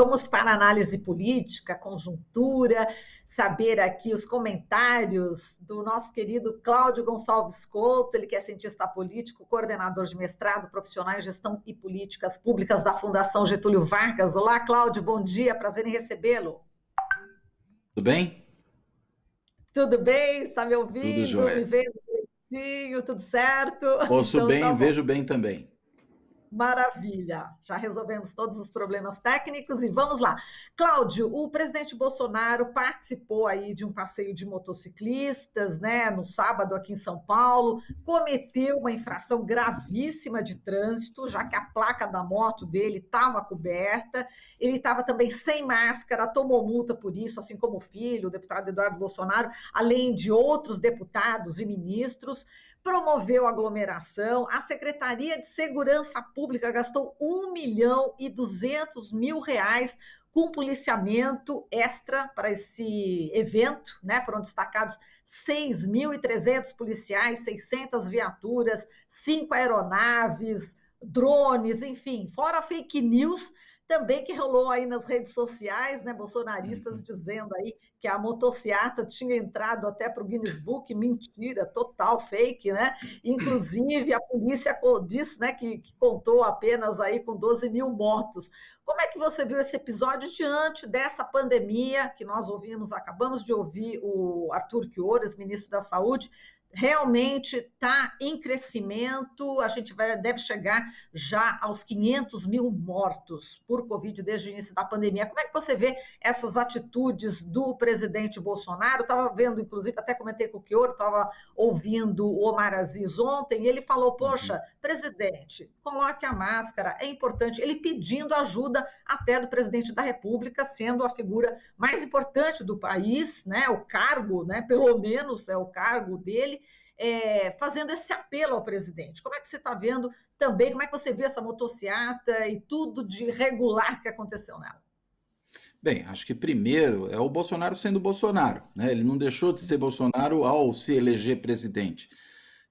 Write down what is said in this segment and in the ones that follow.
vamos para a análise política, conjuntura, saber aqui os comentários do nosso querido Cláudio Gonçalves Couto, ele que é cientista político, coordenador de mestrado profissional em gestão e políticas públicas da Fundação Getúlio Vargas. Olá, Cláudio, bom dia, prazer em recebê-lo. Tudo bem? Tudo bem? Está me Tudo ouvindo? Me jóia. vendo direitinho? Tudo certo? Ouço Então tá bem, bom. vejo bem também. Maravilha, já resolvemos todos os problemas técnicos e vamos lá. Cláudio, o presidente Bolsonaro participou aí de um passeio de motociclistas, né, no sábado aqui em São Paulo, cometeu uma infração gravíssima de trânsito, já que a placa da moto dele estava coberta, ele estava também sem máscara, tomou multa por isso, assim como o filho, o deputado Eduardo Bolsonaro, além de outros deputados e ministros. Promoveu aglomeração, a Secretaria de Segurança Pública gastou R$ 1.200.000 com policiamento extra para esse evento, né? Foram destacados 6.300 policiais, 600 viaturas, 5 aeronaves, drones, enfim, fora fake news também que rolou aí nas redes sociais, né, bolsonaristas dizendo aí que a motociata tinha entrado até para o Guinness Book, mentira, total fake, né? Inclusive a polícia disse, né, que contou apenas aí com 12 mil mortos. Como é que você viu esse episódio diante dessa pandemia que nós ouvimos, acabamos de ouvir o Arthur Queiroz, ministro da Saúde, realmente está em crescimento, a gente deve chegar já aos 500 mil mortos por Covid desde o início da pandemia. Como é que você vê essas atitudes do presidente Bolsonaro? Estava vendo, inclusive, até comentei com o Chioro, estava ouvindo o Omar Aziz ontem, e ele falou, poxa, presidente, coloque a máscara, é importante. Ele pedindo ajuda até do presidente da República, sendo a figura mais importante do país, né? O cargo, né? Pelo menos é o cargo dele, fazendo esse apelo ao presidente. Como é que você está vendo também, como é que você vê essa motociata e tudo de irregular que aconteceu nela? Bem, acho que primeiro é o Bolsonaro sendo Bolsonaro, né? Ele não deixou de ser Bolsonaro ao se eleger presidente.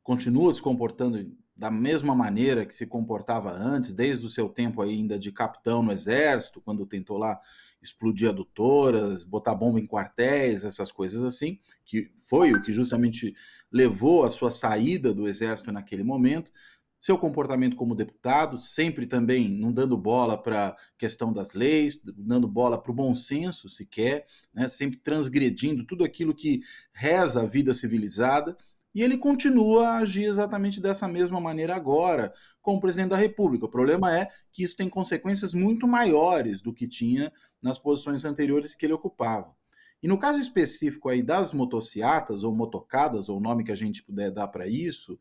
Continua se comportando da mesma maneira que se comportava antes, desde o seu tempo ainda de capitão no exército, quando tentou lá explodir adutoras, botar bomba em quartéis, essas coisas assim, que foi o que justamente levou à sua saída do exército naquele momento. Seu comportamento como deputado, sempre também não dando bola para a questão das leis, dando bola para o bom senso sequer, né? Sempre transgredindo tudo aquilo que reza a vida civilizada. E ele continua a agir exatamente dessa mesma maneira agora, como presidente da República. O problema é que isso tem consequências muito maiores do que tinha nas posições anteriores que ele ocupava. E no caso específico aí das motociatas, ou motocadas, ou o nome que a gente puder dar para isso,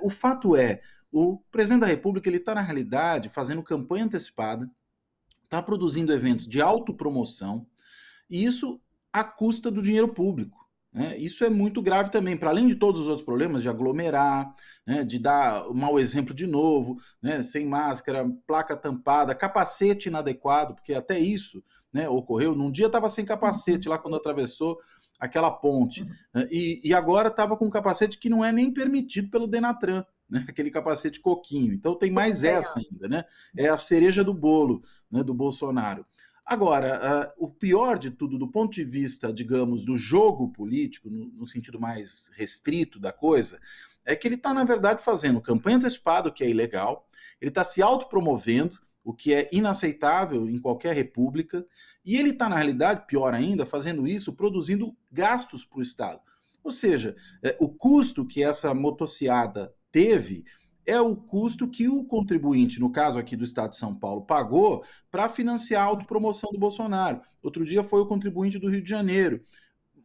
o fato é, o presidente da República ele está, na realidade, fazendo campanha antecipada, está produzindo eventos de autopromoção, e isso à custa do dinheiro público. Né? Isso é muito grave também, para além de todos os outros problemas, de aglomerar, né, de dar mau exemplo de novo, né, sem máscara, placa tampada, capacete inadequado, porque até isso, né, ocorreu. Num dia estava sem capacete lá quando atravessou aquela ponte, né, e agora estava com um capacete que não é nem permitido pelo Denatran, né, aquele capacete coquinho. Então tem mais essa ainda, né? É a cereja do bolo, né, do Bolsonaro. Agora, o pior de tudo, do ponto de vista, digamos, do jogo político, no sentido mais restrito da coisa, é que ele está, na verdade, fazendo campanha antecipada, o que é ilegal, ele está se autopromovendo, o que é inaceitável em qualquer república, e ele está, na realidade, pior ainda, fazendo isso, produzindo gastos para o Estado. Ou seja, o custo que essa motociata teve é o custo que o contribuinte, no caso aqui do Estado de São Paulo, pagou para financiar a autopromoção do Bolsonaro. Outro dia foi o contribuinte do Rio de Janeiro.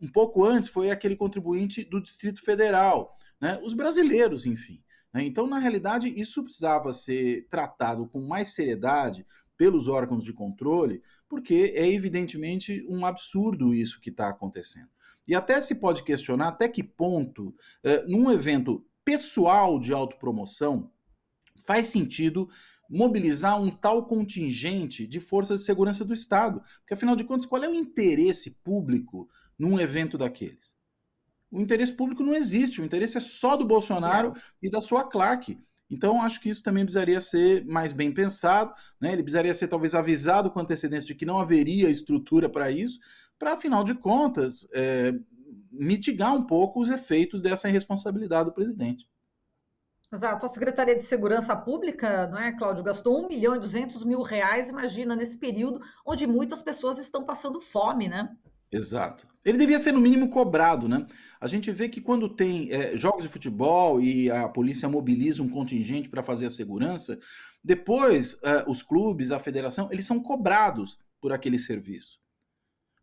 Um pouco antes foi aquele contribuinte do Distrito Federal, né? Os brasileiros, enfim. Né? Então, na realidade, isso precisava ser tratado com mais seriedade pelos órgãos de controle, porque é evidentemente um absurdo isso que está acontecendo. E até se pode questionar até que ponto, num evento pessoal de autopromoção, faz sentido mobilizar um tal contingente de forças de segurança do Estado. Porque, afinal de contas, qual é o interesse público num evento daqueles? O interesse público não existe, o interesse é só do Bolsonaro e da sua claque. Então, acho que isso também precisaria ser mais bem pensado, né? Ele precisaria ser talvez avisado com antecedência de que não haveria estrutura para isso, para, afinal de contas, mitigar um pouco os efeitos dessa irresponsabilidade do presidente. Exato. A Secretaria de Segurança Pública, não é, Cláudio, gastou 1.200.000 reais, imagina, nesse período onde muitas pessoas estão passando fome, né? Exato. Ele devia ser, no mínimo, cobrado, né? A gente vê que quando tem jogos de futebol e a polícia mobiliza um contingente para fazer a segurança, depois os clubes, a federação, eles são cobrados por aquele serviço.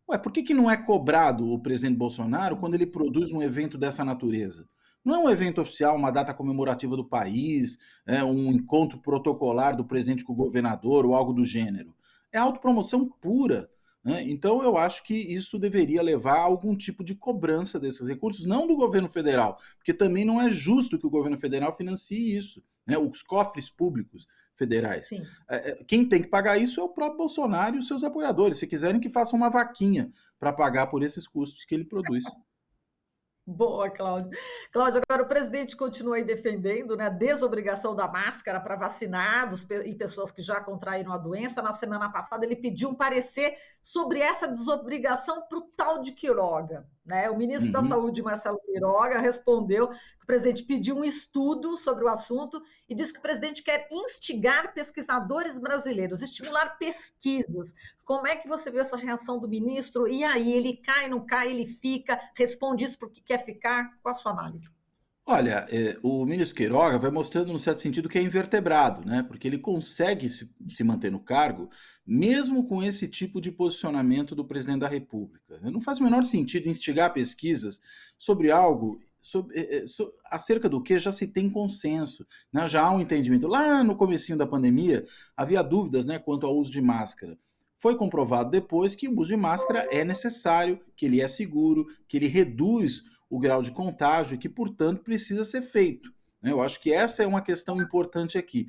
Ué, por que não é cobrado o presidente Bolsonaro quando ele produz um evento dessa natureza? Não é um evento oficial, uma data comemorativa do país, um encontro protocolar do presidente com o governador ou algo do gênero. É autopromoção pura, né? Então, eu acho que isso deveria levar a algum tipo de cobrança desses recursos, não do governo federal, porque também não é justo que o governo federal financie isso, né? Os cofres públicos federais. Sim. Quem tem que pagar isso é o próprio Bolsonaro e os seus apoiadores. Se quiserem que façam uma vaquinha para pagar por esses custos que ele produz. Boa, Cláudio. Cláudio, agora o presidente continua aí defendendo, né, a desobrigação da máscara para vacinados e pessoas que já contraíram a doença. Na semana passada, ele pediu um parecer sobre essa desobrigação para o tal de Queiroga, né? O ministro da Uhum. Saúde, Marcelo Queiroga, respondeu que o presidente pediu um estudo sobre o assunto e disse que o presidente quer instigar pesquisadores brasileiros, estimular pesquisas. Como é que você viu essa reação do ministro? E aí, ele cai, não cai, ele fica, responde isso porque quer ficar? Qual a sua análise? Olha, o ministro Queiroga vai mostrando, no certo sentido, que é invertebrado, né? Porque ele consegue se manter no cargo, mesmo com esse tipo de posicionamento do presidente da República. Não faz o menor sentido instigar pesquisas sobre algo acerca do que já se tem consenso, né? Já há um entendimento. Lá no comecinho da pandemia, havia dúvidas, né, quanto ao uso de máscara. Foi comprovado depois que o uso de máscara é necessário, que ele é seguro, que ele reduz o grau de contágio e que, portanto, precisa ser feito. Né? Eu acho que essa é uma questão importante aqui.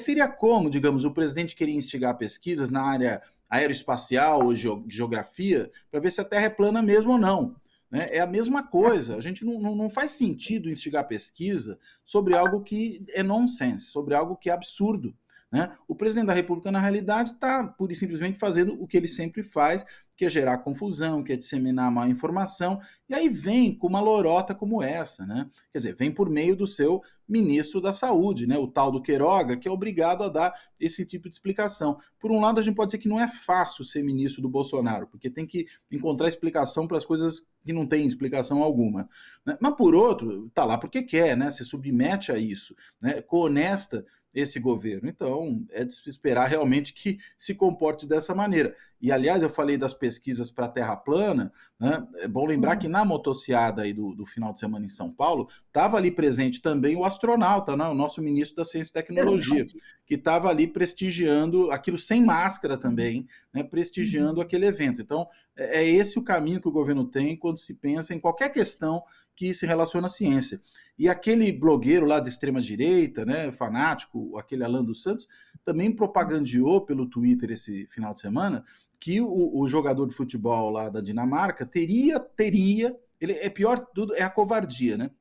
Seria como, digamos, o presidente queria instigar pesquisas na área aeroespacial ou de geografia para ver se a Terra é plana mesmo ou não. Né? É a mesma coisa. A gente não faz sentido instigar pesquisa sobre algo que é nonsense, sobre algo que é absurdo. Né? O presidente da República, na realidade, está pura e simplesmente fazendo o que ele sempre faz, que é gerar confusão, que é disseminar má informação, e aí vem com uma lorota como essa, né? Quer dizer, vem por meio do seu ministro da Saúde, né? O tal do Queiroga, que é obrigado a dar esse tipo de explicação. Por um lado, a gente pode dizer que não é fácil ser ministro do Bolsonaro, porque tem que encontrar explicação para as coisas que não têm explicação alguma. Né? Mas, por outro, tá lá porque quer, né? Se submete a isso, né? Coonesta esse governo. Então, é de se esperar realmente que se comporte dessa maneira. E, aliás, eu falei das pesquisas para a Terra plana, né? É bom lembrar que na motociada aí do final de semana em São Paulo, estava ali presente também o astronauta, né? O nosso ministro da Ciência e Tecnologia, que estava ali prestigiando aquilo sem máscara também, né? Prestigiando aquele evento. Então, é esse o caminho que o governo tem quando se pensa em qualquer questão que se relaciona à ciência. E aquele blogueiro lá de extrema-direita, né, fanático, aquele Alan dos Santos, também propagandeou pelo Twitter esse final de semana que o jogador de futebol lá da Dinamarca teria, ele é pior de tudo, é a covardia, né?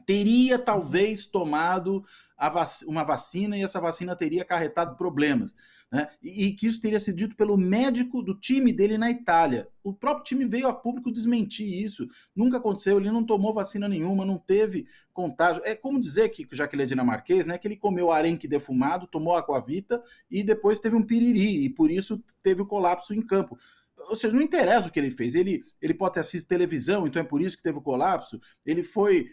Teria talvez tomado uma vacina e essa vacina teria acarretado problemas. Né? E que isso teria sido dito pelo médico do time dele na Itália. O próprio time veio a público desmentir isso. Nunca aconteceu, ele não tomou vacina nenhuma, não teve contágio. É como dizer que, já que ele é dinamarquês, né, que ele comeu arenque defumado, tomou aquavita e depois teve um piriri, e por isso teve o colapso em campo. Ou seja, não interessa o que ele fez. Ele pode ter assistido televisão, então é por isso que teve o colapso. Ele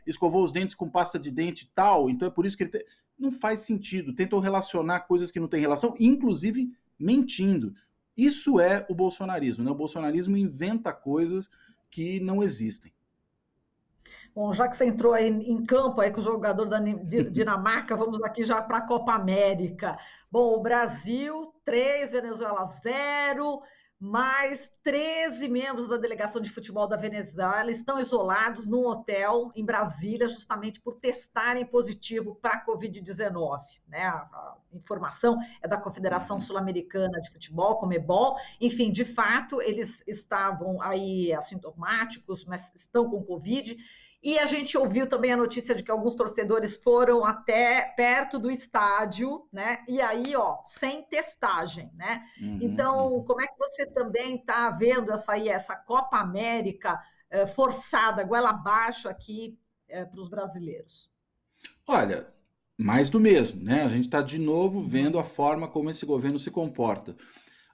escovou os dentes com pasta de dente tal, então é por isso que ele... Não faz sentido. Tentam relacionar coisas que não têm relação, inclusive mentindo. Isso é o bolsonarismo, né? O bolsonarismo inventa coisas que não existem. Bom, já que você entrou aí em campo aí com o jogador da Dinamarca, vamos aqui já para a Copa América. Bom, o Brasil 3, Venezuela 0, mais 13 membros da delegação de futebol da Venezuela estão isolados num hotel em Brasília, justamente por testarem positivo para a Covid-19. Né? A informação é da Confederação Sul-Americana de Futebol, Conmebol. Enfim, de fato, eles estavam aí assintomáticos, mas estão com Covid. E a gente ouviu também a notícia de que alguns torcedores foram até perto do estádio, né? E aí, ó, sem testagem, né? Uhum, Então, uhum. como é que você também está vendo essa Copa América forçada, goela abaixo aqui para os brasileiros? Olha, mais do mesmo, né? A gente está de novo vendo a Uhum. forma como esse governo se comporta.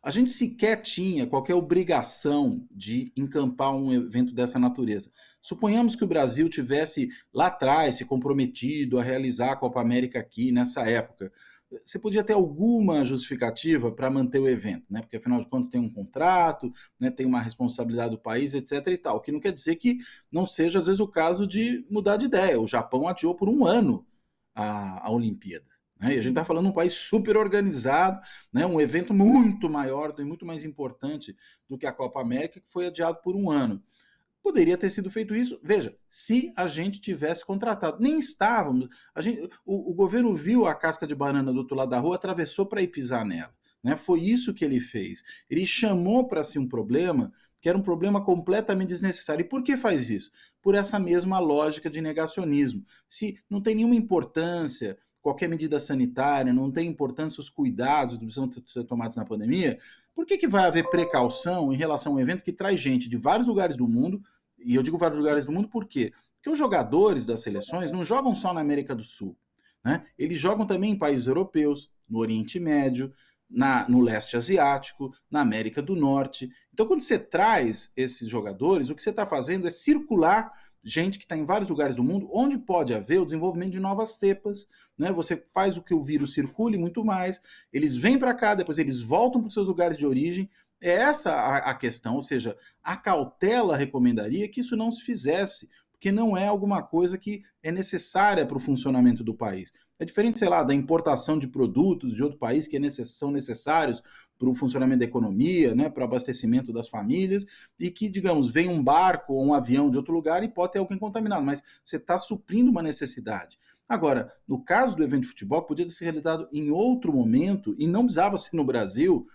A gente sequer tinha qualquer obrigação de encampar um evento dessa natureza. Suponhamos que o Brasil tivesse lá atrás se comprometido a realizar a Copa América aqui nessa época. Você podia ter alguma justificativa para manter o evento, né? Porque afinal de contas tem um contrato, né? Tem uma responsabilidade do país, etc. e tal. O que não quer dizer que não seja, às vezes, o caso de mudar de ideia. O Japão adiou por um ano a Olimpíada. Né? E a gente está falando de um país super organizado, né? Um evento muito maior e muito mais importante do que a Copa América, que foi adiado por um ano. Poderia ter sido feito isso, veja, se a gente tivesse contratado. Nem estávamos. O governo viu a casca de banana do outro lado da rua, atravessou para ir pisar nela. Né? Foi isso que ele fez. Ele chamou para si um problema que era um problema completamente desnecessário. E por que faz isso? Por essa mesma lógica de negacionismo. Se não tem nenhuma importância qualquer medida sanitária, não tem importância os cuidados que precisam ser tomados na pandemia, por que vai haver precaução em relação a um evento que traz gente de vários lugares do mundo? E eu digo vários lugares do mundo por quê? Porque os jogadores das seleções não jogam só na América do Sul. Né? Eles jogam também em países europeus, no Oriente Médio, no leste asiático, na América do Norte. Então, quando você traz esses jogadores, o que você está fazendo é circular gente que está em vários lugares do mundo, onde pode haver o desenvolvimento de novas cepas. Né? Você faz o que o vírus circule muito mais, eles vêm para cá, depois eles voltam para os seus lugares de origem. É essa a questão, ou seja, a cautela recomendaria que isso não se fizesse, porque não é alguma coisa que é necessária para o funcionamento do país. É diferente, sei lá, da importação de produtos de outro país que são necessários para o funcionamento da economia, né, para o abastecimento das famílias, e que, digamos, vem um barco ou um avião de outro lugar e pode ter alguém contaminado, mas você está suprindo uma necessidade. Agora, no caso do evento de futebol, podia ter sido realizado em outro momento e não precisava ser no Brasil,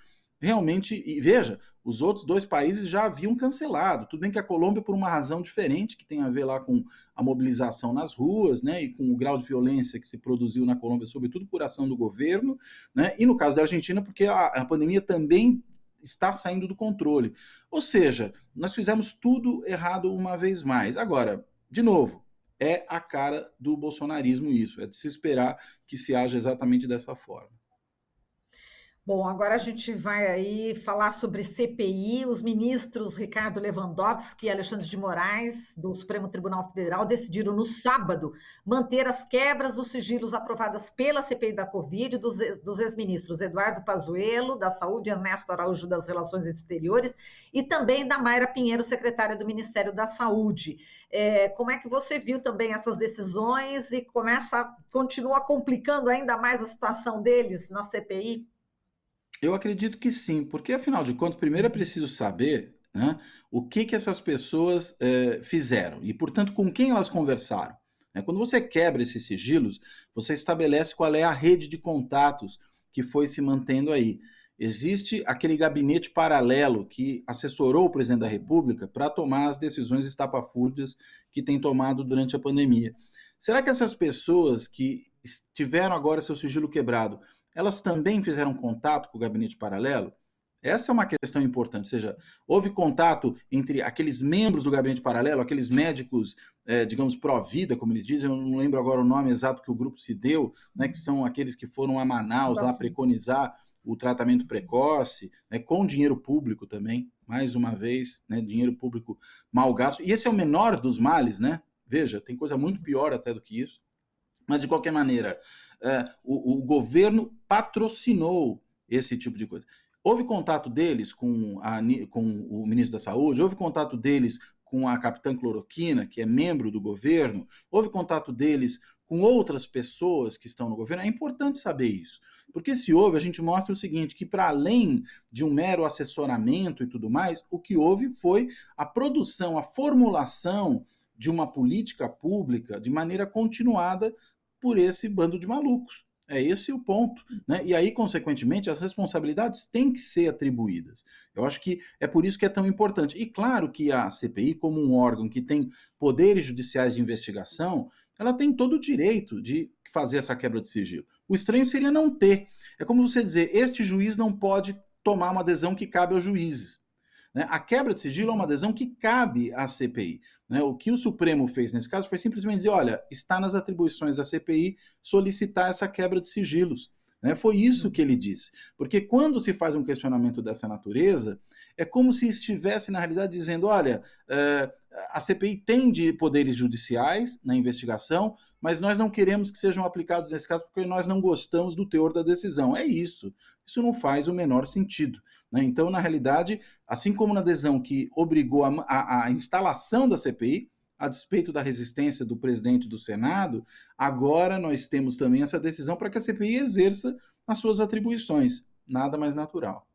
realmente, e veja, os outros dois países já haviam cancelado. Tudo bem que a Colômbia, por uma razão diferente, que tem a ver lá com a mobilização nas ruas, né, e com o grau de violência que se produziu na Colômbia, sobretudo por ação do governo, né, e no caso da Argentina, porque a pandemia também está saindo do controle. Ou seja, nós fizemos tudo errado uma vez mais. Agora, de novo, é a cara do bolsonarismo isso, é de se esperar que se haja exatamente dessa forma. Bom, agora a gente vai aí falar sobre CPI. Os ministros Ricardo Lewandowski e Alexandre de Moraes, do Supremo Tribunal Federal, decidiram no sábado manter as quebras dos sigilos aprovadas pela CPI da Covid dos ex-ministros Eduardo Pazuello, da Saúde, Ernesto Araújo, das Relações Exteriores, e também da Mayra Pinheiro, secretária do Ministério da Saúde. Como é que você viu também essas decisões e continua complicando ainda mais a situação deles na CPI? Eu acredito que sim, porque afinal de contas, primeiro é preciso saber, né, o que essas pessoas fizeram e, portanto, com quem elas conversaram. Né? Quando você quebra esses sigilos, você estabelece qual é a rede de contatos que foi se mantendo aí. Existe aquele gabinete paralelo que assessorou o presidente da República para tomar as decisões estapafúrdias que tem tomado durante a pandemia. Será que essas pessoas que tiveram agora seu sigilo quebrado, elas também fizeram contato com o gabinete paralelo? Essa é uma questão importante, ou seja, houve contato entre aqueles membros do gabinete paralelo, aqueles médicos, digamos, pró-vida, como eles dizem, eu não lembro agora o nome exato que o grupo se deu, né, que são aqueles que foram a Manaus lá preconizar o tratamento precoce, né, com dinheiro público também, mais uma vez, né, dinheiro público mal gasto. E esse é o menor dos males, né? Veja, tem coisa muito pior até do que isso. Mas, de qualquer maneira, o governo patrocinou esse tipo de coisa. Houve contato deles com o ministro da Saúde, houve contato deles com a capitã Cloroquina, que é membro do governo, houve contato deles com outras pessoas que estão no governo. É importante saber isso. Porque se houve, a gente mostra o seguinte, que para além de um mero assessoramento e tudo mais, o que houve foi a produção, a formulação de uma política pública de maneira continuada por esse bando de malucos. É esse o ponto, né? E aí, consequentemente, as responsabilidades têm que ser atribuídas. Eu acho que é por isso que é tão importante. E claro que a CPI, como um órgão que tem poderes judiciais de investigação, ela tem todo o direito de fazer essa quebra de sigilo. O estranho seria não ter. É como você dizer, este juiz não pode tomar uma adesão que cabe aos juízes. Né? A quebra de sigilo é uma adesão que cabe à CPI. Né? O que o Supremo fez nesse caso foi simplesmente dizer: olha, está nas atribuições da CPI solicitar essa quebra de sigilos. Né? Foi isso que ele disse. Porque quando se faz um questionamento dessa natureza, é como se estivesse, na realidade, dizendo: olha, a CPI tem de poderes judiciais na investigação, mas nós não queremos que sejam aplicados nesse caso porque nós não gostamos do teor da decisão. É isso. Isso não faz o menor sentido. Né? Então, na realidade, assim como na adesão que obrigou a instalação da CPI, a despeito da resistência do presidente do Senado, agora nós temos também essa decisão para que a CPI exerça as suas atribuições. Nada mais natural.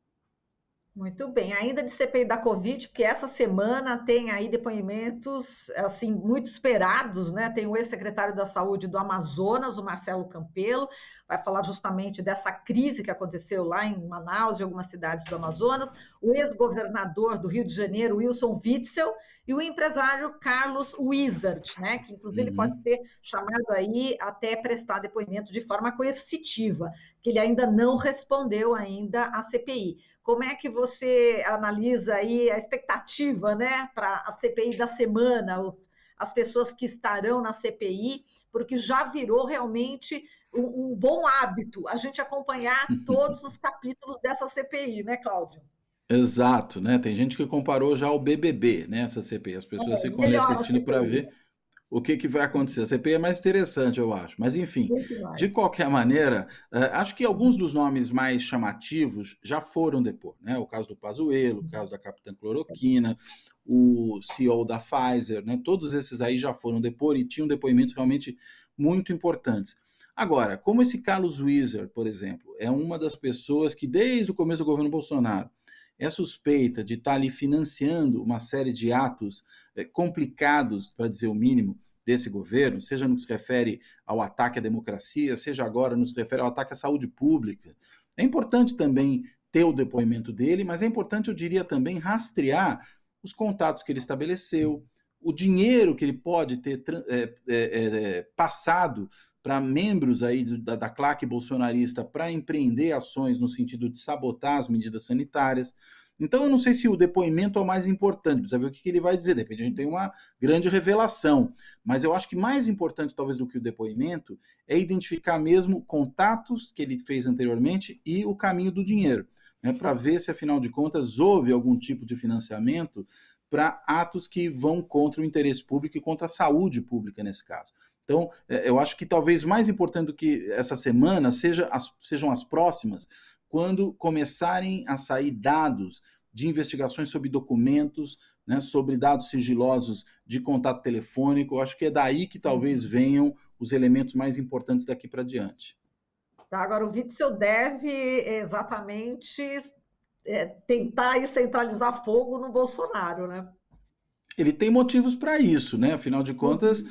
Muito bem, ainda de CPI da Covid, porque essa semana tem aí depoimentos assim muito esperados, né? Tem o ex-secretário da Saúde do Amazonas, o Marcelo Campelo, vai falar justamente dessa crise que aconteceu lá em Manaus e algumas cidades do Amazonas, o ex-governador do Rio de Janeiro, Wilson Witzel, e o empresário Carlos Wizard, né? Que inclusive ele pode Uhum. ser chamado aí até prestar depoimento de forma coercitiva, que ele ainda não respondeu ainda à CPI. Como é que você analisa aí a expectativa, né, para a CPI da semana, as pessoas que estarão na CPI, porque já virou realmente um bom hábito a gente acompanhar todos os capítulos dessa CPI, né, Cláudio? Exato, né? Tem gente que comparou já ao BBB, né? Essa CPI. As pessoas ficam ali Melhor a assistindo para CPI, ver o que vai acontecer. A CPI é mais interessante, eu acho. Mas, enfim, muito de mais. qualquer maneira, acho que alguns dos nomes mais chamativos já foram depor, né? O caso do Pazuello, o caso da Capitã Cloroquina, o CEO da Pfizer, né? Todos esses aí já foram depor e tinham depoimentos realmente muito importantes. Agora, como esse Carlos Wieser, por exemplo, é uma das pessoas que desde o começo do governo Bolsonaro é suspeita de estar ali financiando uma série de atos complicados, para dizer o mínimo, desse governo, seja no que se refere ao ataque à democracia, seja agora no que se refere ao ataque à saúde pública. É importante também ter o depoimento dele, mas é importante, eu diria também, rastrear os contatos que ele estabeleceu, o dinheiro que ele pode ter passado para membros aí da claque bolsonarista para empreender ações no sentido de sabotar as medidas sanitárias. Então, eu não sei se o depoimento é o mais importante, precisa ver o que ele vai dizer. De repente, a gente tem uma grande revelação. Mas eu acho que mais importante, talvez, do que o depoimento, é identificar mesmo contatos que ele fez anteriormente e o caminho do dinheiro, né, para ver se, afinal de contas, houve algum tipo de financiamento para atos que vão contra o interesse público e contra a saúde pública, nesse caso. Então, eu acho que talvez mais importante do que essa semana sejam as próximas, quando começarem a sair dados de investigações sobre documentos, né, sobre dados sigilosos de contato telefônico. Eu acho que é daí que talvez venham os elementos mais importantes daqui para diante. Tá, agora, o Witzel deve exatamente tentar aí centralizar fogo no Bolsonaro, né? Ele tem motivos para isso, né? Afinal de contas,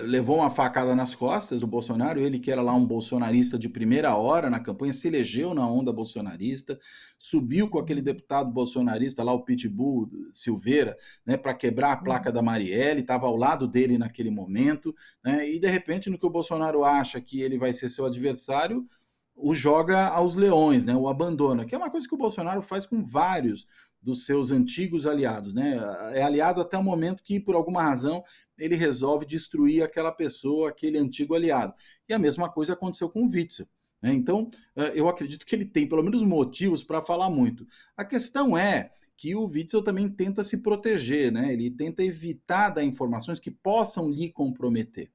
levou uma facada nas costas do Bolsonaro. Ele, que era lá um bolsonarista de primeira hora na campanha, se elegeu na onda bolsonarista, subiu com aquele deputado bolsonarista lá, o Pitbull Silveira, né, para quebrar a placa da Marielle, estava ao lado dele naquele momento, né? E de repente, no que o Bolsonaro acha que ele vai ser seu adversário, o joga aos leões, né? O abandona, que é uma coisa que o Bolsonaro faz com vários dos seus antigos aliados, né? É aliado até o momento que, por alguma razão, ele resolve destruir aquela pessoa, aquele antigo aliado. E a mesma coisa aconteceu com o Witzel. Né? Então, eu acredito que ele tem pelo menos motivos para falar muito. A questão é que o Witzel também tenta se proteger, né? Ele tenta evitar dar informações que possam lhe comprometer.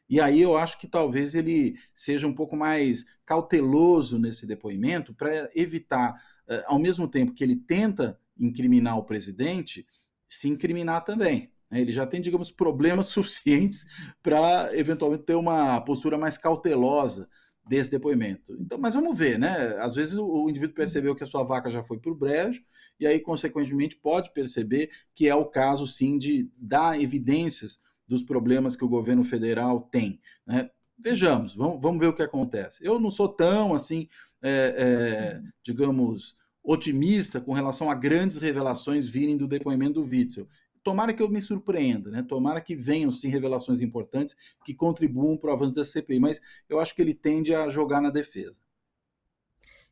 E aí eu acho que talvez ele seja um pouco mais cauteloso nesse depoimento para evitar, ao mesmo tempo que ele tenta incriminar o presidente, se incriminar também. Né? Ele já tem, digamos, problemas suficientes para eventualmente ter uma postura mais cautelosa desse depoimento. Então, mas vamos ver, né? Às vezes o indivíduo percebeu que a sua vaca já foi para o brejo e aí, consequentemente, pode perceber que é o caso, sim, de dar evidências dos problemas que o governo federal tem. Né? vejamos, vamos ver o que acontece. Eu não sou tão, assim, digamos, otimista com relação a grandes revelações virem do depoimento do Witzel. Tomara que eu me surpreenda, né? Tomara que venham, sim, revelações importantes que contribuam para o avanço da CPI, mas eu acho que ele tende a jogar na defesa.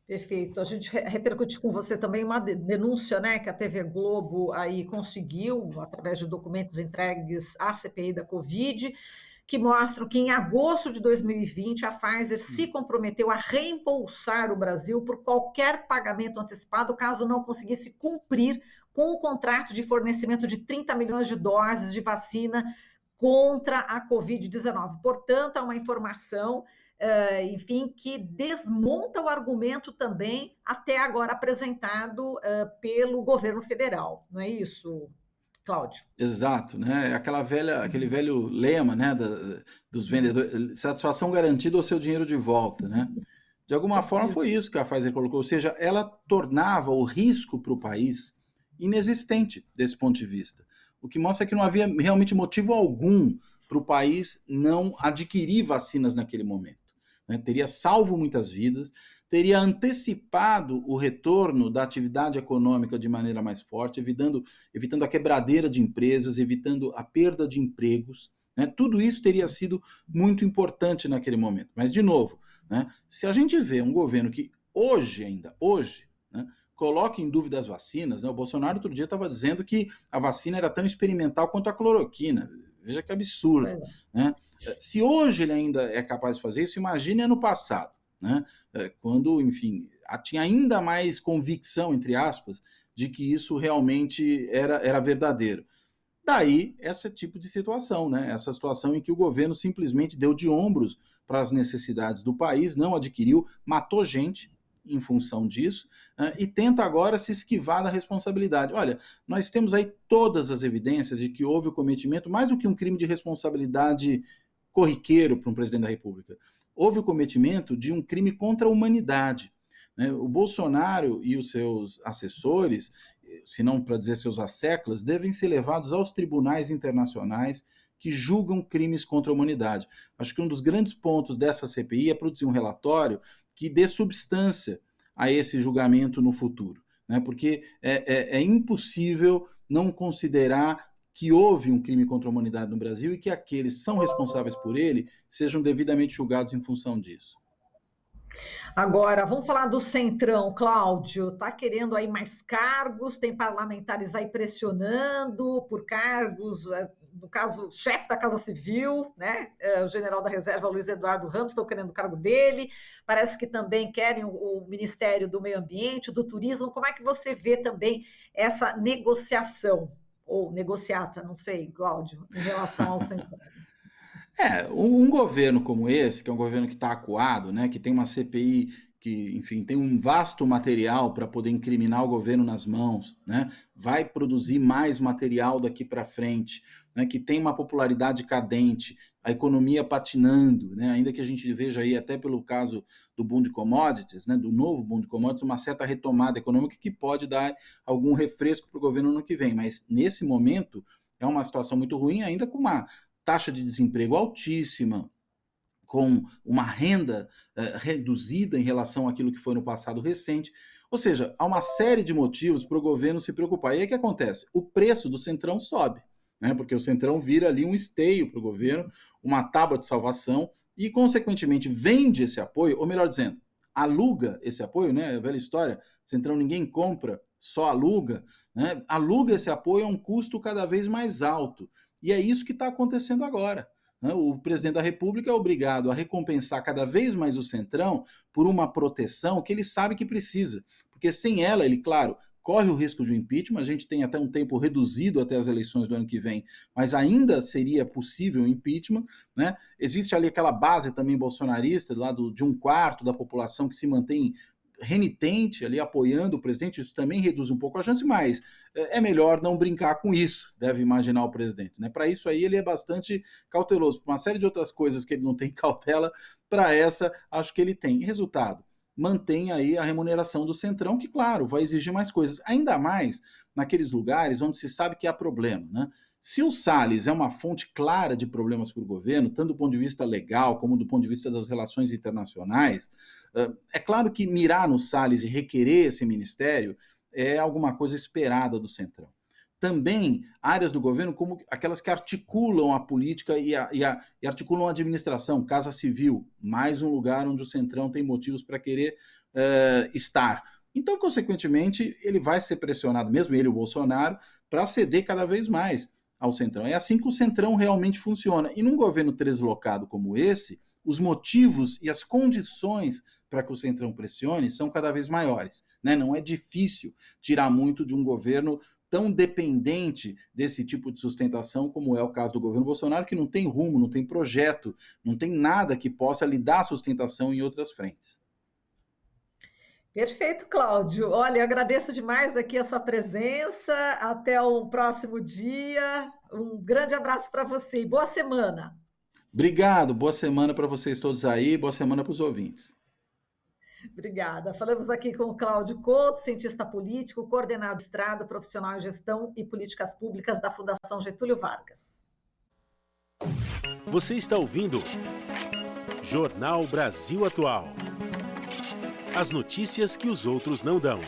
Perfeito. A gente repercutiu com você também uma denúncia, né, que a TV Globo aí conseguiu, através de documentos entregues à CPI da Covid, que mostram que em agosto de 2020 a Pfizer se comprometeu a reembolsar o Brasil por qualquer pagamento antecipado, caso não conseguisse cumprir com o contrato de fornecimento de 30 milhões de doses de vacina contra a Covid-19. Portanto, é uma informação, enfim, que desmonta o argumento também até agora apresentado pelo governo federal. Não é isso, Cláudio? Exato, né? Aquele velho lema, né, dos vendedores, satisfação garantida ou seu dinheiro de volta, né? De alguma forma foi isso que a Pfizer colocou, ou seja, ela tornava o risco para o país inexistente desse ponto de vista, o que mostra que não havia realmente motivo algum para o país não adquirir vacinas naquele momento, né? Teria salvo muitas vidas, teria antecipado o retorno da atividade econômica de maneira mais forte, evitando a quebradeira de empresas, evitando a perda de empregos, né? Tudo isso teria sido muito importante naquele momento. Mas, de novo, né, se a gente vê um governo que hoje, né, coloca em dúvida as vacinas, né, o Bolsonaro outro dia estava dizendo que a vacina era tão experimental quanto a cloroquina. Veja que absurdo. Né? Se hoje ele ainda é capaz de fazer isso, imagine ano passado, né? Quando, enfim, tinha ainda mais convicção, entre aspas, de que isso realmente era verdadeiro. Daí, esse tipo de situação, né? Essa situação em que o governo simplesmente deu de ombros para as necessidades do país, não adquiriu, matou gente em função disso, e tenta agora se esquivar da responsabilidade. Olha, nós temos aí todas as evidências de que houve o cometimento, mais do que um crime de responsabilidade corriqueiro para um presidente da República, houve o cometimento de um crime contra a humanidade. Né? O Bolsonaro e os seus assessores, se não para dizer seus asseclas, devem ser levados aos tribunais internacionais que julgam crimes contra a humanidade. Acho que um dos grandes pontos dessa CPI é produzir um relatório que dê substância a esse julgamento no futuro, né? Porque é impossível não considerar que houve um crime contra a humanidade no Brasil e que aqueles que são responsáveis por ele sejam devidamente julgados em função disso. Agora, vamos falar do Centrão, Cláudio. Está querendo aí mais cargos, tem parlamentares aí pressionando por cargos, no caso, chefe da Casa Civil, né? O general da Reserva, Luiz Eduardo Ramos, estão querendo o cargo dele. Parece que também querem o Ministério do Meio Ambiente, do Turismo. Como é que você vê também essa negociação, ou negociata, não sei, Cláudio, em relação ao Centrão? Um governo como esse, que é um governo que está acuado, né, que tem uma CPI que, enfim, tem um vasto material para poder incriminar o governo nas mãos, né, vai produzir mais material daqui para frente, né, que tem uma popularidade cadente, a economia patinando, né, ainda que a gente veja aí, até pelo caso do boom de commodities, né, do novo boom de commodities, uma certa retomada econômica que pode dar algum refresco para o governo no ano que vem, mas nesse momento é uma situação muito ruim, ainda com uma taxa de desemprego altíssima, com uma renda reduzida em relação àquilo que foi no passado recente. Ou seja, há uma série de motivos para o governo se preocupar. E aí o que acontece? O preço do Centrão sobe, né? Porque o Centrão vira ali um esteio para o governo, uma tábua de salvação, e, consequentemente, vende esse apoio, ou melhor dizendo, aluga esse apoio, né? A velha história, Centrão ninguém compra, só aluga, né? Aluga esse apoio a um custo cada vez mais alto. E é isso que está acontecendo agora. Né? O presidente da República é obrigado a recompensar cada vez mais o Centrão por uma proteção que ele sabe que precisa. Porque sem ela, ele, claro, corre o risco de um impeachment, a gente tem até um tempo reduzido até as eleições do ano que vem, mas ainda seria possível o impeachment. Né? Existe ali aquela base também bolsonarista, lá de um quarto da população que se mantém renitente ali apoiando o presidente, isso também reduz um pouco a chance, mas é melhor não brincar com isso, deve imaginar o presidente, né? Para isso aí ele é bastante cauteloso, por uma série de outras coisas que ele não tem cautela, para essa acho que ele tem. E resultado, mantém aí a remuneração do Centrão, que claro, vai exigir mais coisas, ainda mais naqueles lugares onde se sabe que há problema, né? Se o Salles é uma fonte clara de problemas para o governo, tanto do ponto de vista legal como do ponto de vista das relações internacionais, é claro que mirar no Salles e requerer esse ministério é alguma coisa esperada do Centrão. Também áreas do governo como aquelas que articulam a política e articulam a administração, Casa Civil, mais um lugar onde o Centrão tem motivos para querer estar. Então, consequentemente, ele vai ser pressionado, mesmo ele, o Bolsonaro, para ceder cada vez mais ao Centrão. É assim que o Centrão realmente funciona. E num governo deslocado como esse, os motivos e as condições para que o Centrão pressione são cada vez maiores, né? Não é difícil tirar muito de um governo tão dependente desse tipo de sustentação como é o caso do governo Bolsonaro, que não tem rumo, não tem projeto, não tem nada que possa lhe dar sustentação em outras frentes. Perfeito, Cláudio. Olha, eu agradeço demais aqui a sua presença. Até o próximo dia. Um grande abraço para você e boa semana. Obrigado, boa semana para vocês todos aí, boa semana para os ouvintes. Obrigada. Falamos aqui com o Cláudio Couto, cientista político, coordenador de mestrado, profissional em gestão e políticas públicas da Fundação Getúlio Vargas. Você está ouvindo Jornal Brasil Atual. As notícias que os outros não dão.